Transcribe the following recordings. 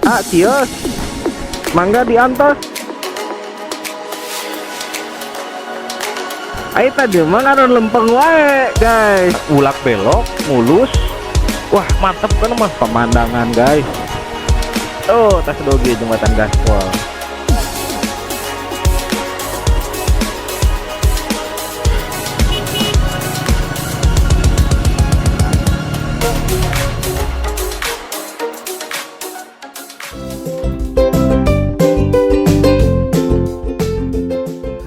Ah, cios. Mangga diantos. Ayo tadi mah ngaron lempeng wae, guys. Ulak belok, mulus. Wah, mantep kan mah pemandangan, guys. Oh, tas dogi jembatan gaspol.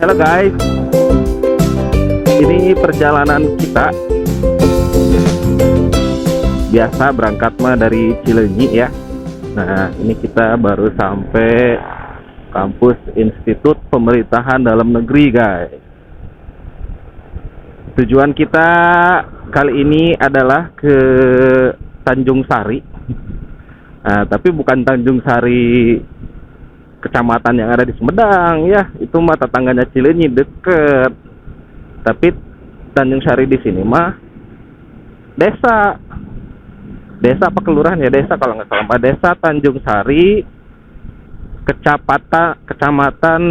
Halo guys, ini perjalanan kita. Biasa berangkat mah dari Cileunyi ya. Nah, ini kita baru sampai kampus Institut Pemerintahan Dalam Negeri, guys. Tujuan kita kali ini adalah ke Tanjung Sari. Nah, tapi bukan Tanjung Sari kecamatan yang ada di Sumedang ya, itu mah tetangganya Cileunyi, deket. Tapi Tanjung Sari di sini mah desa apa kelurahan ya, desa kalau nggak salah, desa Tanjung Sari, kecamatan,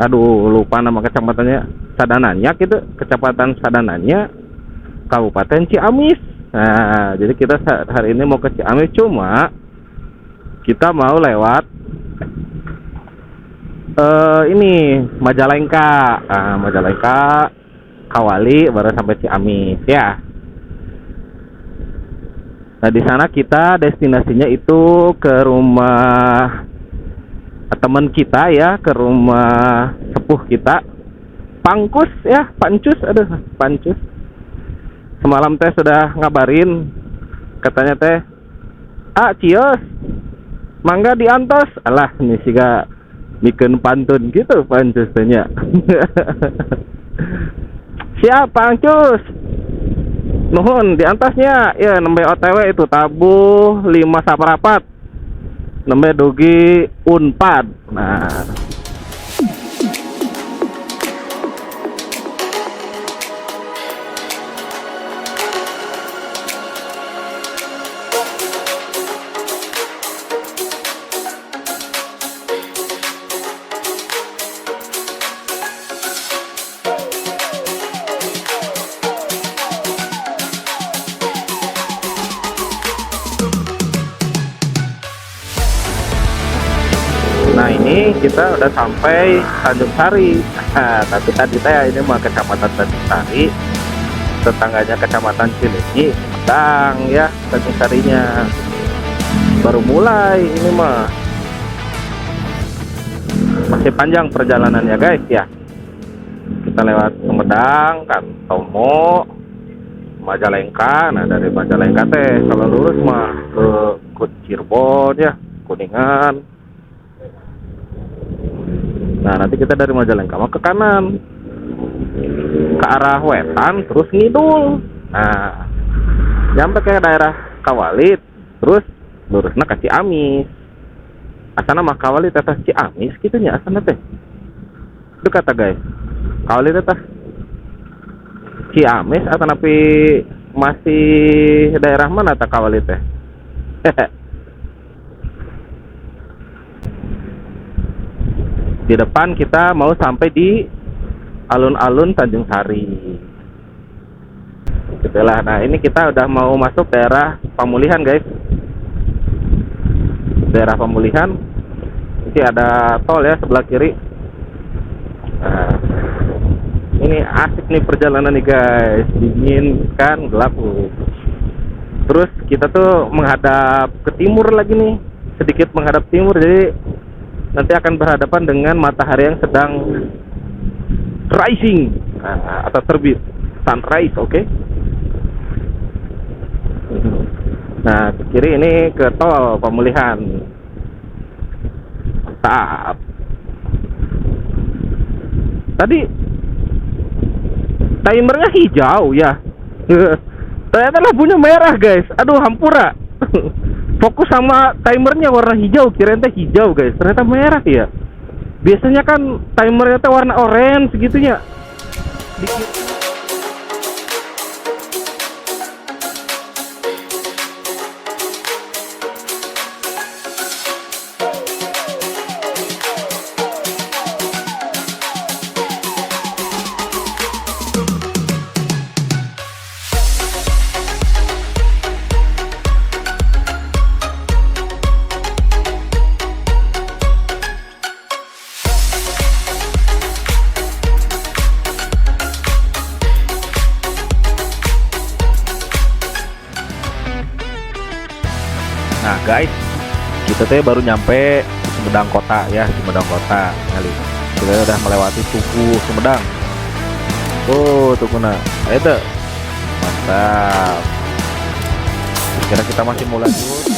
aduh lupa nama kecamatannya, Sadananya gitu, kecamatan Sadananya, Kabupaten Ciamis. Nah, jadi kita hari ini mau ke Ciamis, cuma kita mau lewat ini Majalengka. Majalengka, Kawali, baru sampai Ciamis ya. Nah, di sana kita destinasinya itu ke rumah teman kita ya, ke rumah sepuh kita, Pangkus ya, Pancus, Pancus. Semalam teh sudah ngabarin, katanya teh, ah cios, mangga diantos. Alah, ini sih gak bikin pantun gitu Pancus tanya. Siap Pancus, nuhun diantasnya ya, nembe OTW itu tabuh 5 saparapat, nembe dogi Unpad. Nah, ini kita udah sampai Tanjung Sari. Nah, tapi tadi ini mah kecamatan Tanjung Sari, tetangganya kecamatan Cileunyi, Sumedang ya, Tanjung Sarinya. Baru mulai ini mah. Masih panjang perjalanannya guys ya. Kita lewat Sumedang, Kantomo, Majalengka. Nah, dari Majalengka teh kalau lurus mah ke Cirebon ya, Kuningan. Nah, nanti kita dari Majalengka mau ke kanan, ke arah wetan, terus ngidul. Nah, nyampe ke daerah Kawali, terus lurusnya ke Ciamis. Asana mah Kawali teteh Ciamis gitunya asana teh. Itu kata guys, Kawali teteh Ciamis atau napi masih daerah mana teh Kawali teh? Di depan kita mau sampai di alun-alun Tanjung Sari. Gitulah. Nah, ini kita udah mau masuk daerah pemulihan, guys. Daerah pemulihan. Ini ada tol ya sebelah kiri. Nah, ini asik nih perjalanan nih, guys. Dingin kan, gelap. Terus kita tuh menghadap ke timur lagi nih. Sedikit menghadap timur, jadi nanti akan berhadapan dengan matahari yang sedang rising atau terbit, sunrise, oke? Nah, ke kiri ini ke tol pemulihan. Mantap. Tadi timernya hijau ya. Ternyata lampunya merah, guys. Aduh, hampura. Fokus sama timernya warna hijau, kirain teh hijau guys, ternyata merah ya. Biasanya kan timernya teh warna orange segitunya. Nah guys, kita teh baru nyampe Sumedang Kota ya, Sumedang Kota. Kali kita udah melewati Tugu Sumedang. Oh, Tugu nah, ayo tuh, mantap. Kira kita masih mau lanjut.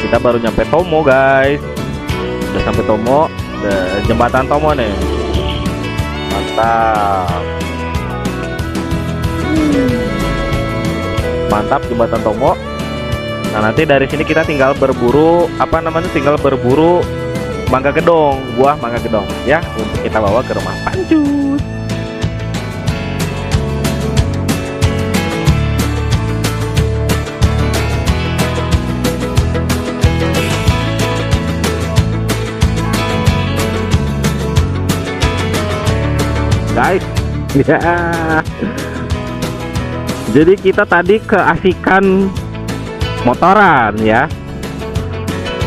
Kita baru nyampe Tomo guys. Udah sampai Tomo, jembatan Tomo nih. Mantap. Mantap jembatan Tomo. Nah nanti dari sini kita tinggal berburu tinggal berburu mangga gedong, buah mangga gedong ya, untuk kita bawa ke rumah Pancus. Guys, ya. Jadi kita tadi keasikan motoran ya.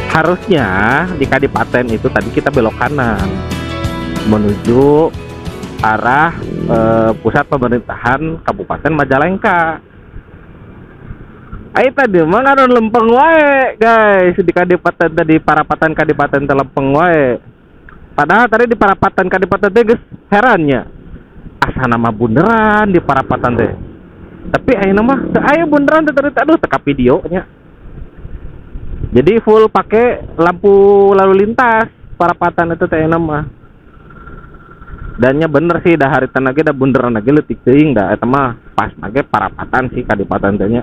Harusnya di Kadipaten itu tadi kita belok kanan menuju arah pusat pemerintahan Kabupaten Majalengka. Ayo tadi mah ngaron lempeng wae guys, di Kadipaten tadi Parapatan Kadipaten Lempeng wae. Padahal tadi di Parapatan Kadipaten teh geus herannya. Asa nama bunderan di Parapatan teh. Tapi ayo nama ayo bunderan teh aduh teka videonya. Jadi full pakai lampu lalu lintas Parapatan itu teh nama. Dannya bener sih dah hari lagi dah bunderan lagi leutik teuing dah eta mah pas lagi Parapatan sih Kadipaten teh nya.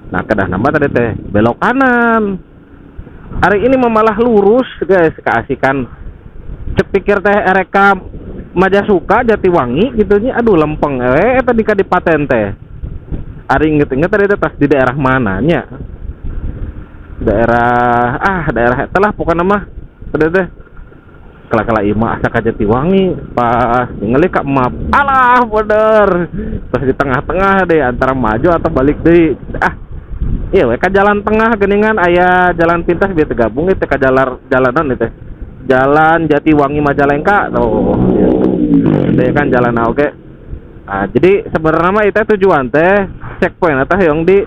Nah kedah nama tadi teh belok kanan. Hari ini malah lurus guys, keasikan. Cek pikir teh ereka Majasuka Jatiwangi gitu nya, aduh lempeng eta di Kadipaten teh. Ari inget-inget tadi tas di daerah mananya? Daerah eta lah pokoknya mah. Tadi teh kala-kala ima asa ka Jatiwangi pas ngeuli ka map. Alah bener. Pas di tengah-tengah deh antara maju atau balik deui. Iya we ka jalan tengah geuningan aya jalan pintas bieu teu gabung teh ka jalanan teh. Jalan Jatiwangi Majalengka tuh. Itu kan jalan oke. Nah, jadi sebenarnya mah itu tujuan teh checkpoint atau yang di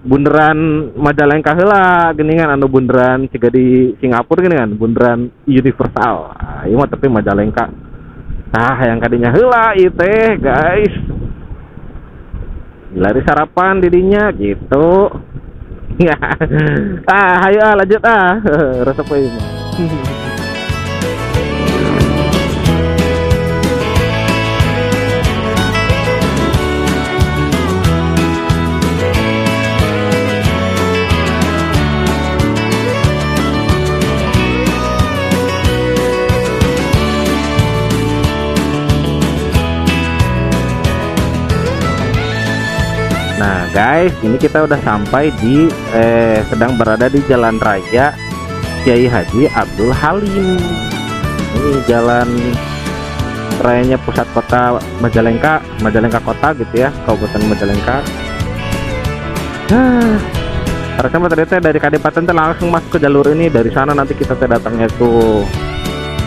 bundaran Majalengka heula geuningan anu bundaran ciga di Singapura geuningan bundaran Universal. Nah, ieu mah tapi Majalengka. Nah, yang kadinya heula ieu teh, guys. Lari sarapan didinya gitu. Hayu lanjut resep we mah. Nah guys, ini kita udah sampai di sedang berada di Jalan Raya Kiai Haji Abdul Halim. Ini jalan rayanya pusat kota Majalengka kota gitu ya, Kabupaten Majalengka. Harusnya tadi dari Kadipaten langsung masuk ke jalur ini, dari sana nanti kita datangnya tuh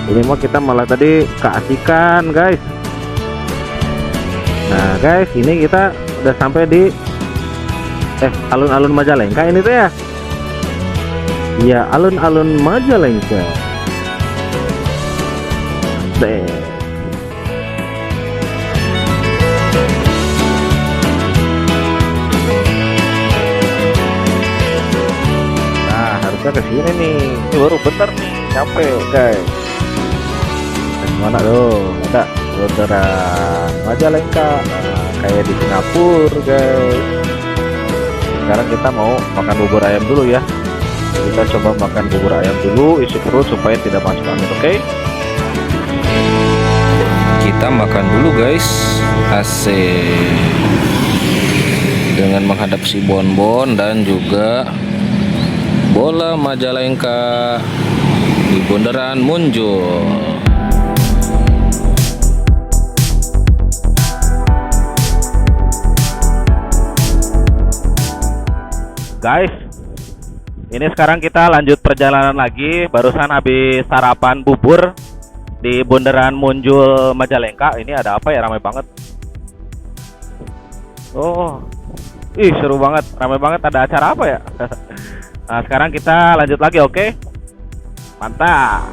Ini mah kita malah tadi keasikan guys. Nah guys, ini kita udah sampai di alun-alun Majalengka ini tuh ya. Iya, alun-alun Majalengka. Nah, harusnya ke sini nih. Ini baru bener nih, nyampe guys. Mana tuh? Ada bundaran Majalengka. Nah, kayak di Singapura guys. Sekarang kita mau makan bubur ayam dulu ya. Kita coba makan bubur ayam dulu, isi perut supaya tidak masuk angin, oke? Kita makan dulu guys, asik, dengan menghadap si Bonbon dan juga bola Majalengka di bundaran Munjul. Guys, ini sekarang kita lanjut perjalanan lagi. Barusan habis sarapan bubur di bundaran Munjul Majalengka. Ini ada apa ya, ramai banget. Oh, ih seru banget, ramai banget. Ada acara apa ya? Nah sekarang kita lanjut lagi, oke? Mantap.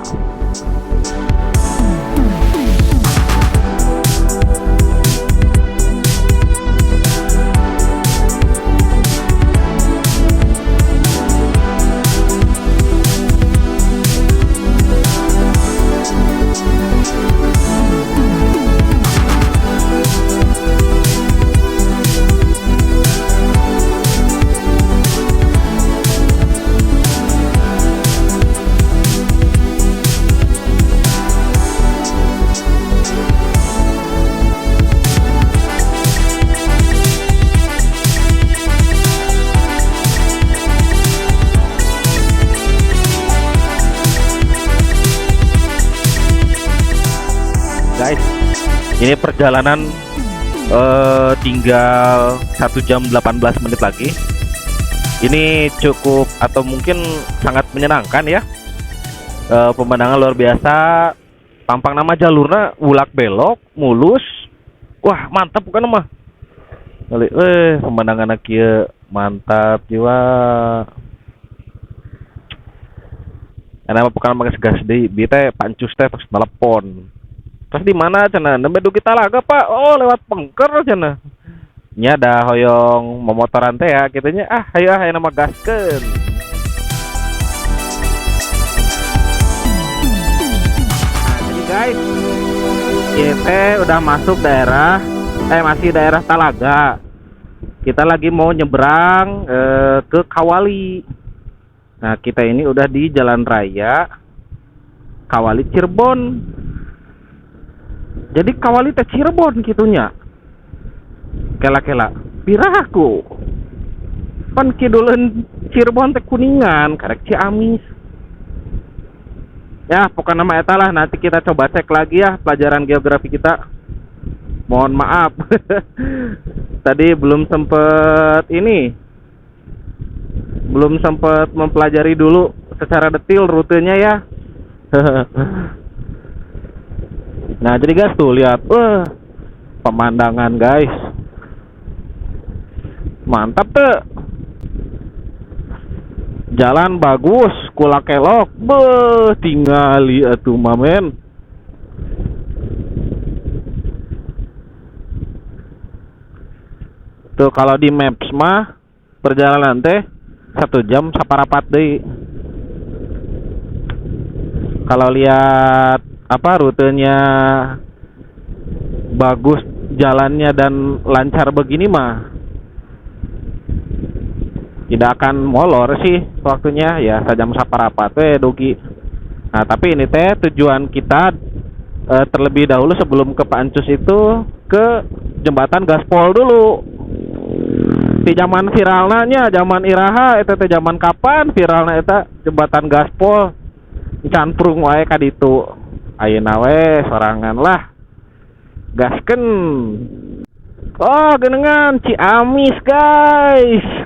Guys, ini perjalanan tinggal 1 jam 18 menit lagi. Ini cukup atau mungkin sangat menyenangkan ya. Pemandangan luar biasa. Tampang nama jalurnya ulak belok, mulus. Wah mantap bukan mah. Pemandangan kia mantap jiwa. Karena bukan pakai segas di teh pancus teh pas telepon. Terus di mana cenah? Nembe kita laga Pak. Oh, lewat Pengker cenah. Nya ada hoyong memotoran teh ya, kitanya hayu nama gaskeun. Nah, jadi guys, kita udah masuk daerah masih daerah Talaga. Kita lagi mau nyebrang ke Kawali. Nah, kita ini udah di jalan raya Kawali Cirebon. Jadi Kawali teh Cirebon gitunya. Kela-kela piraku. Pan kiduleun Cirebon teh Kuningan, karek Ciamis. Ya, pokoknya nama eta lah, nanti kita coba cek lagi ya pelajaran geografi kita. Mohon maaf. Tadi belum sempet mempelajari dulu secara detail rutenya ya. Nah jadi guys tuh lihat, pemandangan guys, mantap tuh, jalan bagus, kula kelok, tingali atuh mamen. Tuh kalau di maps mah perjalanan teh 1 jam saparapat deui. Kalau lihat rutenya bagus, jalannya dan lancar begini mah tidak akan molor sih waktunya ya, sajam saparapat dugi. Nah tapi ini teh tujuan kita terlebih dahulu sebelum ke Pancus itu ke jembatan Gaspol dulu. Di zaman viralnya zaman iraha itu teh zaman kapan viralna eta jembatan Gaspol, canprung wae ka ditu. Ayeuna we sorangan lah gaskeun. Oh genengan Ciamis guys,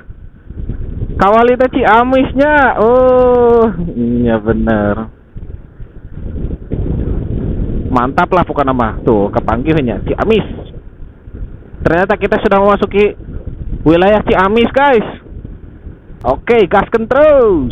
Kawali teh Ciamisnya. Oh iya bener. Mantap lah pokoknya mah. Tuh, kepanggihnya Ciamis. Ternyata kita sudah memasuki wilayah Ciamis, guys. Oke, gaskan terus.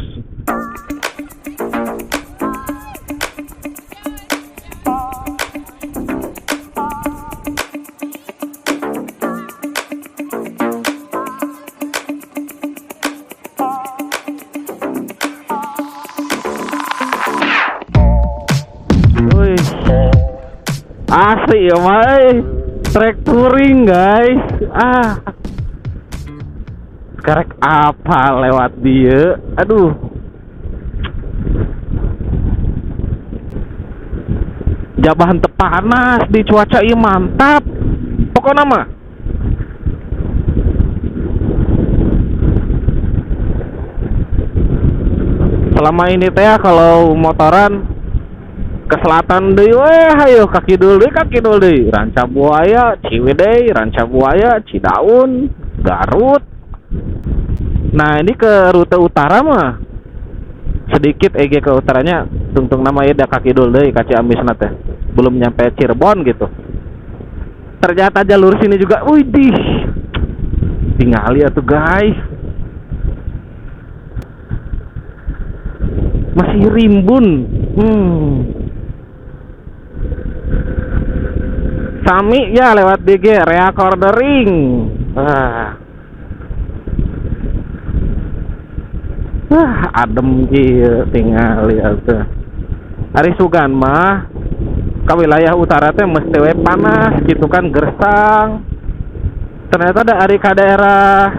Asik ya, Mai. Trek touring, guys. Sekarang apa lewat dia? Aduh. Jabahan tepanas di cuaca ieu mantap. Pokoknya mah. Selama ini teh kalau motoran ke selatan deui weh, hayo kaki dulu deui, Ranca Buaya, Ciwidey, Ranca Buaya, Cidaun, Garut. Nah, ini ke rute utara mah sedikit ke utaranya tungtung nama ya kaki dulu deui ka Ciamis teh. Belum nyampe Cirebon gitu. Ternyata jalur sini juga widih. Tingali atuh, guys. Masih rimbun. Sami ya lewat DG recordering. Adem kieu tinggal lihat tuh. Ari sugan mah ka wilayah utara teh mesti we panas gitu kan, gersang. Ternyata ada ari ka daerah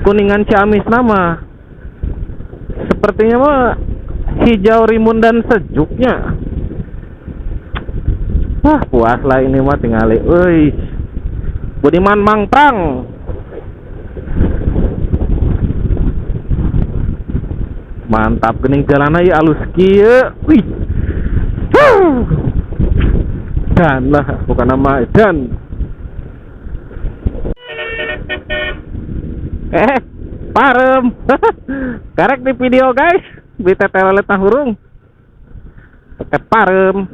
Kuningan Ciamis nama. Sepertinya mah hijau rimbun dan sejuknya. Puas lah ini mah tingali. Budiman Mangprang. Mantap geuning jalanna ieu alus kieu. Wih. Dan lah bukan nama dan. Parem. Karek di video, guys. Bisa telet hurung. Pakai parem.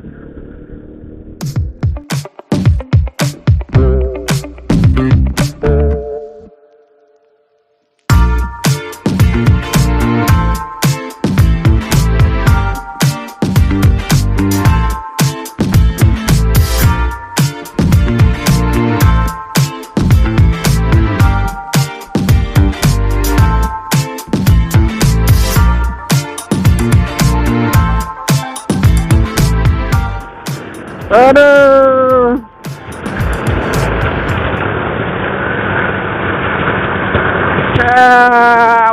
Aduh.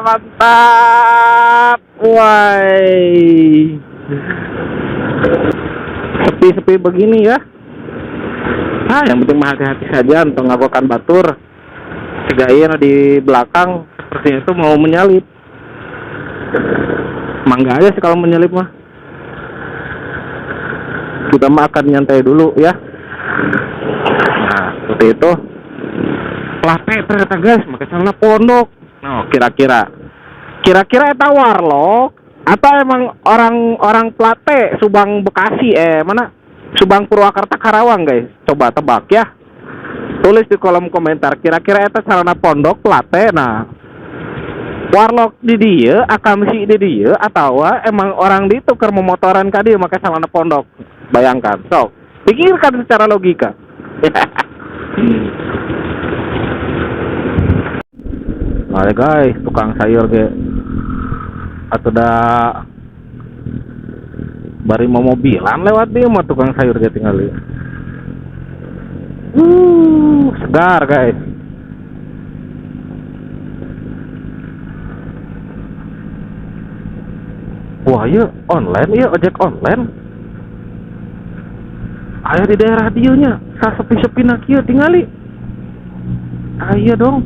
Mantap. Woi. Sepi-sepi begini ya. Yang penting mah hati-hati saja untuk ngagokan batur. Segain di belakang sepertinya itu mau menyalip. Mangga aja sih kalau menyalip mah. Kita mah akan nyantai dulu ya. Nah, seperti itu. Plate ternyata, guys, pakai celana pondok. Nah, kira-kira eta warlock atau emang orang Plate Subang Bekasi mana? Subang Purwakarta Karawang, guys. Coba tebak ya. Tulis di kolom komentar kira-kira eta celana pondok Plate. Nah, warlock di dia, akamsi di dia atau emang orang ditukar memotoran ka dia pakai celana pondok. Bayangkan, so pikirkan secara logika. Nah guys, tukang sayur ge atau dah bari mau mobilan lewat dia mah tukang sayur ge tinggal lihat. Segar guys. Wah iya online, iya ojek online. Ayo di daerah dionya, sepi-sepi nak kieu tingali. Ayo dong.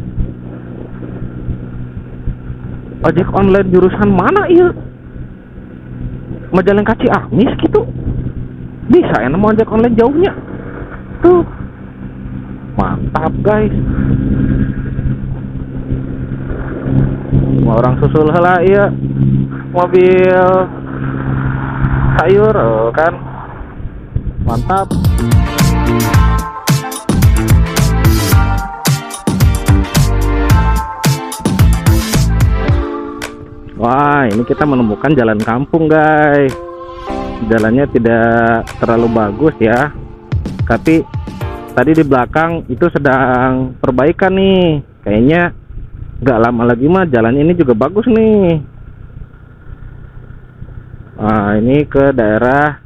Ojek online jurusan mana ieu? Majalengka Ciamis gitu. Bisa enak mau ojek online jauhnya. Tuh. Mantap, guys. Orang susul heula ieu. Mobil sayur kan. Mantap. Wah, ini kita menemukan jalan kampung, guys. Jalannya tidak terlalu bagus ya, tapi tadi di belakang itu sedang perbaikan nih. Kayaknya nggak lama lagi mah jalan ini juga bagus nih. Nah, ini ke daerah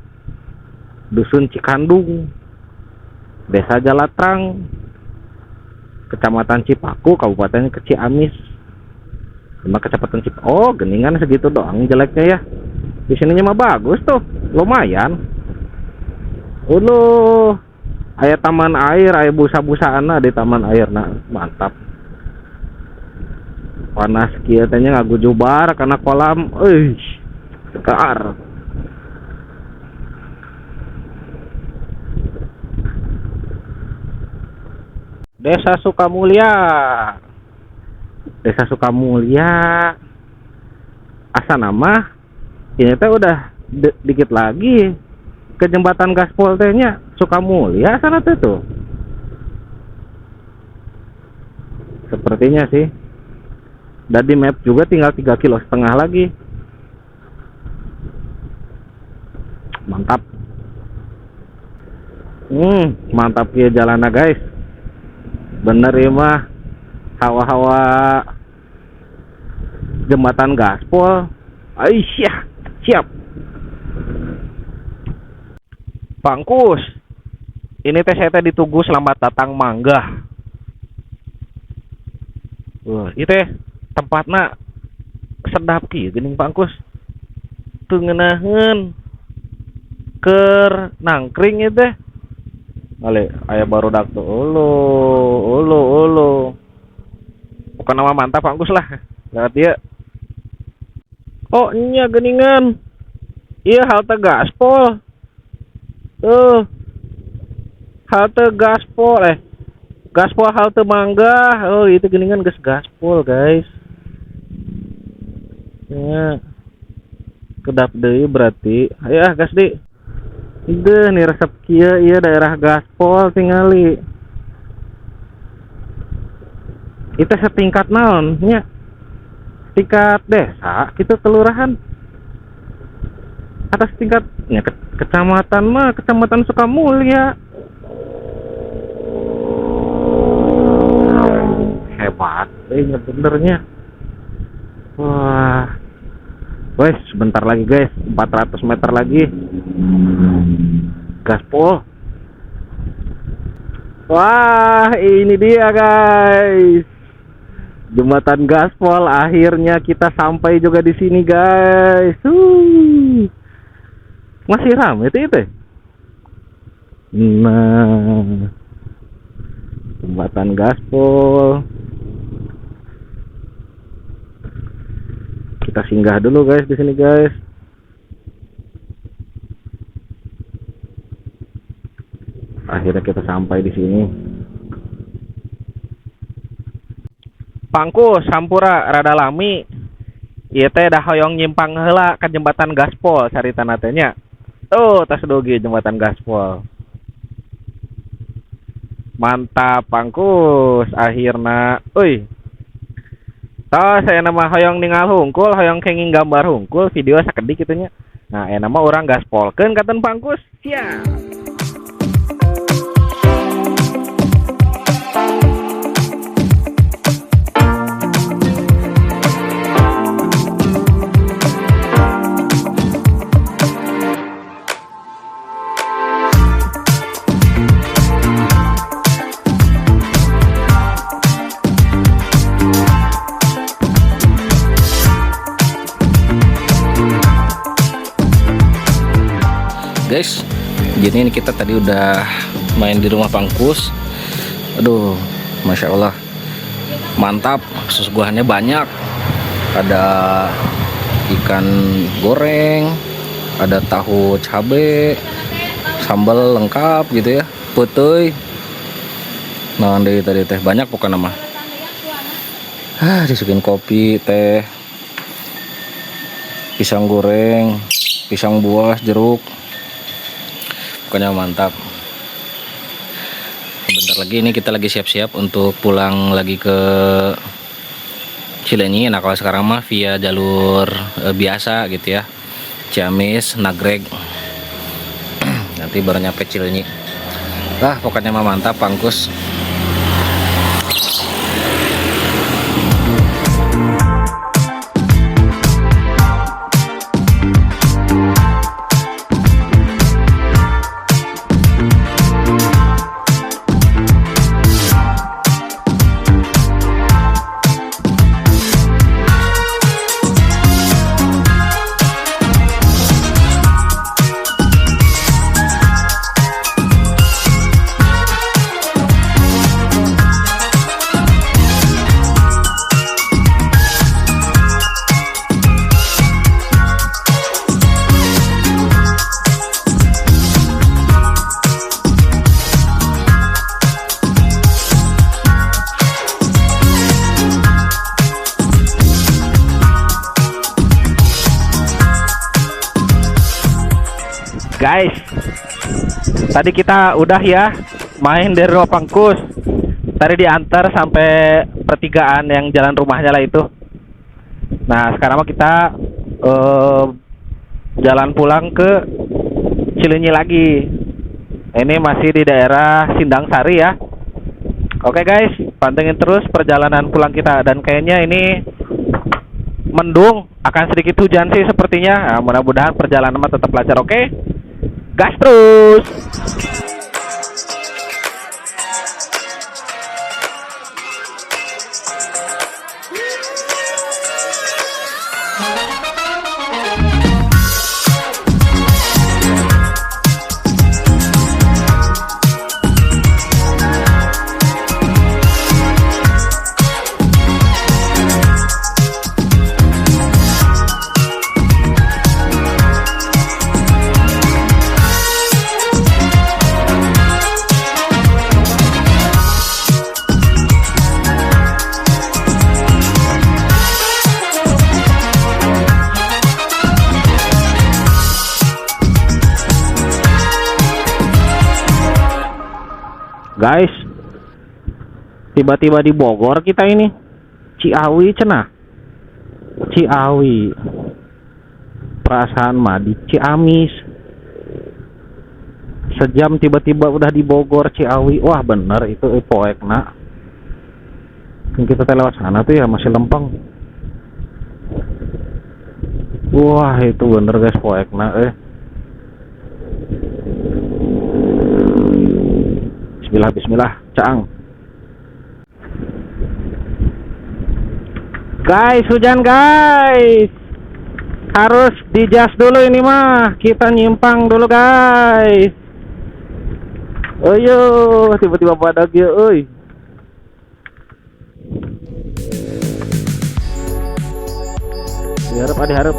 Dusun Cikandung, Desa Jalatrang, Kecamatan Cipaku, Kabupaten Ciamis, sama Kecamatan Cipaku. Oh, geningan segitu doang jeleknya ya. Di sininya mah bagus tuh, lumayan. Uluh, aya taman air, aya busa-busaan di taman air, nah mantap. Panas kieu teh nya ngagujubar karena kolam, segar. Desa Sukamulya. Desa Sukamulya. Asa nama ini teh udah dikit lagi ke jembatan gaspol tehnya Sukamulya sana tuh. Sepertinya sih. Dan di map juga tinggal 3,5 kilo lagi. Mantap. Mantap ya jalannya, guys. Bener ya mah. Hawa-hawa jembatan gaspol. Aisyah, siap. Pangkus. Ini teh saya ditunggu selamat datang mangga. Wah, itu tempatnya sedap ki geuning Pangkus. Teu ngeunaheun keur nangkring ieu teh. Ale aya barudak tuh. Olo. Bukan nama mantap Pangkus lah. Lewat dia. Oh, nya geuningan. Iya halte gaspol. Tuh. Halte gaspol Gaspol halte Mangga. Oh, itu geuningan geus gaspol, guys. Ya. Kedap deui berarti. Aya gas di. Deuh nih resep kieu ieu daerah gaspol tingali. Itu setingkat naon nya? Tingkat desa gitu kelurahan. Atas tingkatnya kecamatan mah Kecamatan Sukamulya. Hebat ini benernya. Wah. Wes, sebentar lagi guys, 400 meter lagi. Gaspol. Wah, ini dia guys. Jembatan gaspol, akhirnya kita sampai juga di sini guys. Masih ramai itu. Nah, jembatan gaspol. Kita singgah dulu guys di sini guys. Akhirnya kita sampai di sini. Pangkus sampura rada lami. Ieu teh dah hoyong nyimpang heula ka jembatan gaspol carita teh nya. Tuh tas dogi jembatan gaspol. Mantap Pangkus akhirna. Euy. Tah saya nama hoyong ningal hungkul, hoyong kenging gambar hungkul, video sakedik kitu nya. Nah, nama orang gaspolkeun katen Pangkus. Siap. Guys, jadi ini kita tadi udah main di rumah Pangkus. Aduh, masya Allah, mantap. Suguhannya banyak. Ada ikan goreng, ada tahu cabe, sambal lengkap gitu ya, putih. Nah, dari tadi teh banyak pokoknya mah. Disuguhin kopi, teh, pisang goreng, pisang buah, jeruk. pokoknya mantap. Bentar lagi ini kita lagi siap-siap untuk pulang lagi ke Cileunyi. Nah kalau sekarang mah via jalur biasa gitu ya, Ciamis, Nagreg. Nanti baru nyampe Cileunyi. Pokoknya mah mantap Pangkus. Guys, tadi kita udah ya main dari rumah Pangkus. Tadi diantar sampai pertigaan yang jalan rumahnya lah itu. Nah sekarang mah kita jalan pulang ke Cileunyi lagi. Ini masih di daerah Sindang Sari ya. Oke guys, pantengin terus perjalanan pulang kita. Dan kayaknya ini mendung, akan sedikit hujan sih sepertinya. Nah, mudah-mudahan perjalanan mah tetap lancar. Oke, gas terus. Guys, tiba-tiba di Bogor kita ini. Ciawi cenah. Ciawi. Perasaan mah di Ciamis. Sejam tiba-tiba udah di Bogor, Ciawi. Wah bener itu poekna. Kita lewat sana tuh ya masih lempeng. Wah itu bener guys poekna. Bismillah, bismillah, caang. Guys, hujan guys. Harus dijas dulu ini mah. Kita nyimpang dulu guys. Ayo, tiba-tiba badag ya, euy. Diharap, diharap.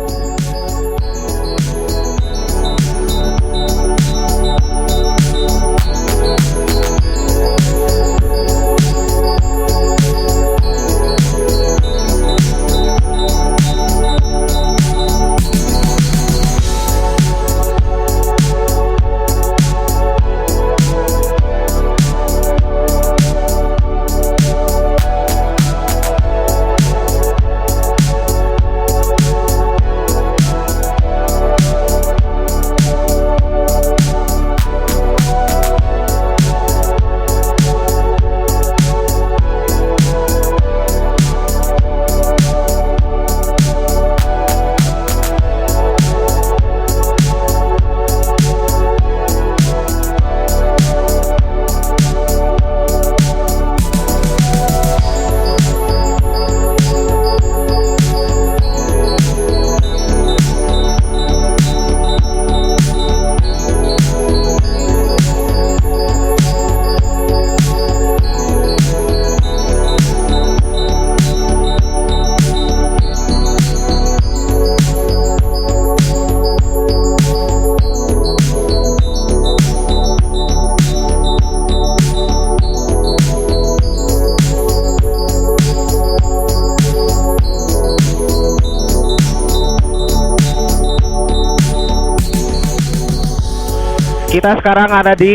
Kita sekarang ada di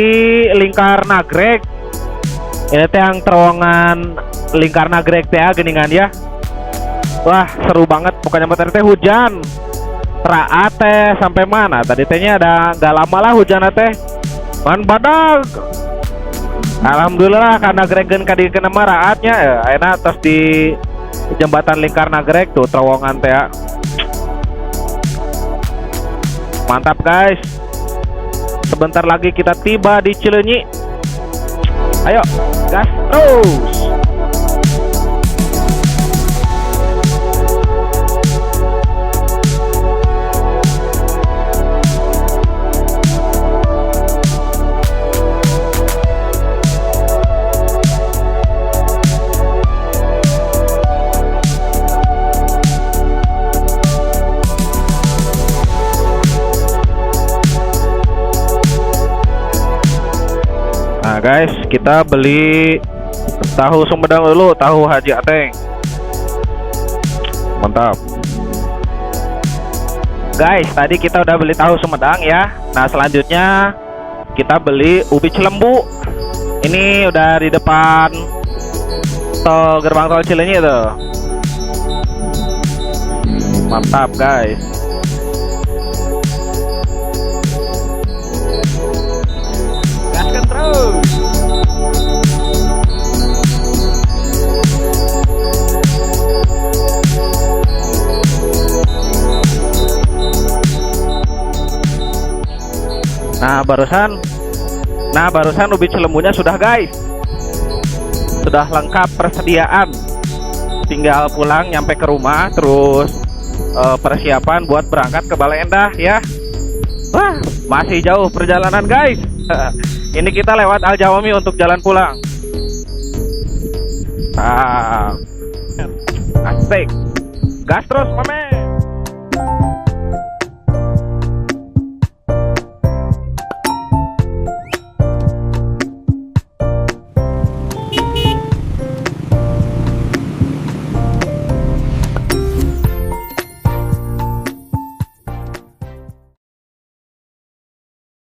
Lingkar Nagreg. Ini teh yang terowongan Lingkar Nagreg teh geningan ya. Wah, seru banget. Bukannya motor teh hujan. Raat teh sampai mana? Tadi tehnya ada nggak lama lah hujan teh. Man badag. Alhamdulillah karena Nagregen kadi kena raatnya enak terus di jembatan Lingkar Nagreg tuh terowongan teh ya. Mantap guys. Sebentar lagi kita tiba di Cileunyi. Ayo, gas terus. Nah guys, kita beli tahu Sumedang dulu, tahu Haji Ateng. Mantap. Guys, tadi kita udah beli tahu Sumedang ya. Nah selanjutnya kita beli ubi Cilembu. Ini udah di depan tol gerbang tol Cileunyi tuh. Mantap guys. Gaskan terus. Nah barusan ubi Cilembunya sudah guys. Sudah lengkap persediaan. Tinggal pulang nyampe ke rumah terus persiapan buat berangkat ke Bale Endah ya. Wah, masih jauh perjalanan guys. Ini kita lewat Aljawami untuk jalan pulang. Asik. Gas terus, Mamen.